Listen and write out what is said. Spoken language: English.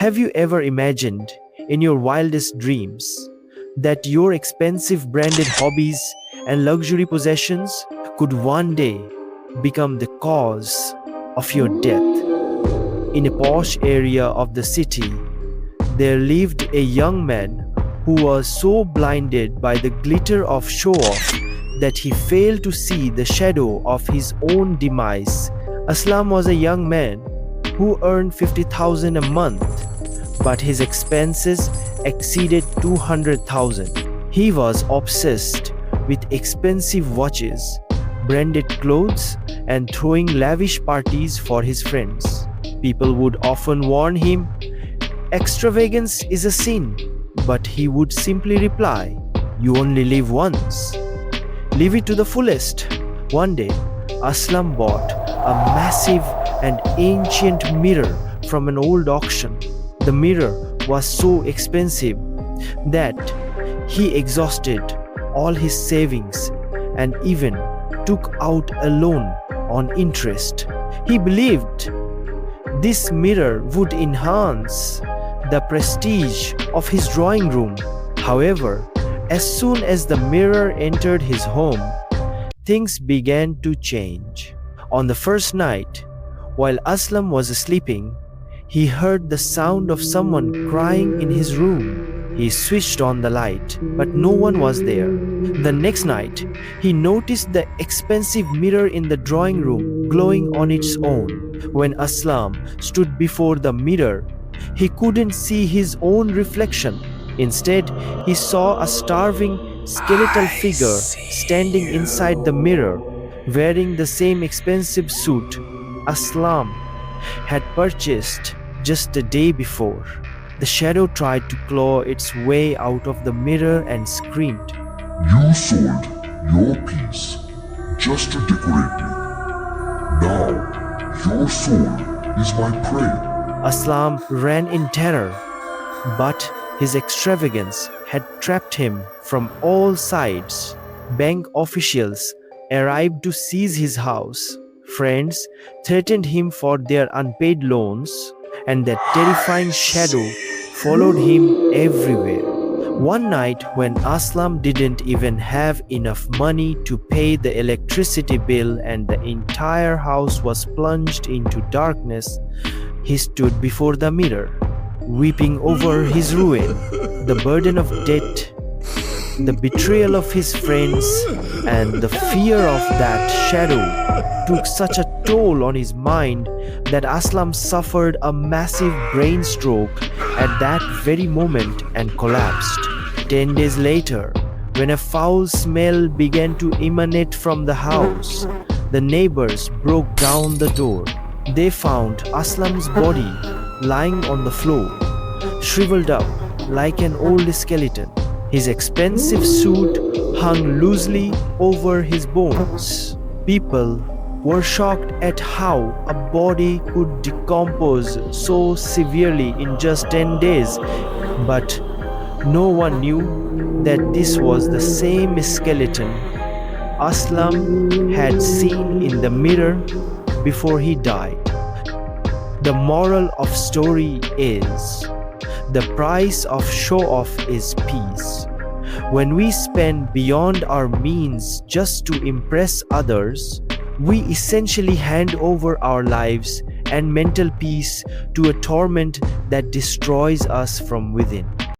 Have you ever imagined in your wildest dreams that your expensive branded hobbies and luxury possessions could one day become the cause of your death? In a posh area of the city, there lived a young man who was so blinded by the glitter of show off that he failed to see the shadow of his own demise. Aslam was a young man who earned 50,000 a month, but his expenses exceeded 200,000. He was obsessed with expensive watches, branded clothes, and throwing lavish parties for his friends. People would often warn him, extravagance is a sin, but he would simply reply, you only live once. Live it to the fullest. One day, Aslam bought a massive and ancient mirror from an old auction. The mirror was so expensive that he exhausted all his savings and even took out a loan on interest. He believed this mirror would enhance the prestige of his drawing room. However, as soon as the mirror entered his home, things began to change. On the first night, while Aslam was sleeping, he heard the sound of someone crying in his room. He switched on the light, but no one was there. The next night, he noticed the expensive mirror in the drawing room glowing on its own. When Aslam stood before the mirror, he couldn't see his own reflection. Instead, he saw a starving skeletal figure standing inside the mirror, wearing the same expensive suit Aslam had purchased just the day before. The shadow tried to claw its way out of the mirror and screamed, You sold your piece just to decorate me. Now your soul is my prey. Aslam ran in terror, but his extravagance had trapped him from all sides. Bank officials arrived to seize his house. Friends threatened him for their unpaid loans, and that terrifying shadow followed him everywhere. One night, when Aslam didn't even have enough money to pay the electricity bill and the entire house was plunged into darkness, he stood before the mirror, weeping over his ruin, the burden of debt, the betrayal of his friends, and the fear of that shadow took such a toll on his mind that Aslam suffered a massive brain stroke at that very moment and collapsed. 10 days later, when a foul smell began to emanate from the house, the neighbors broke down the door. They found Aslam's body lying on the floor, shriveled up like an old skeleton. His expensive suit hung loosely over his bones. People were shocked at how a body could decompose so severely in just 10 days, but no one knew that this was the same skeleton Aslam had seen in the mirror before he died. The moral of story is, the price of show-off is peace. When we spend beyond our means just to impress others, we essentially hand over our lives and mental peace to a torment that destroys us from within.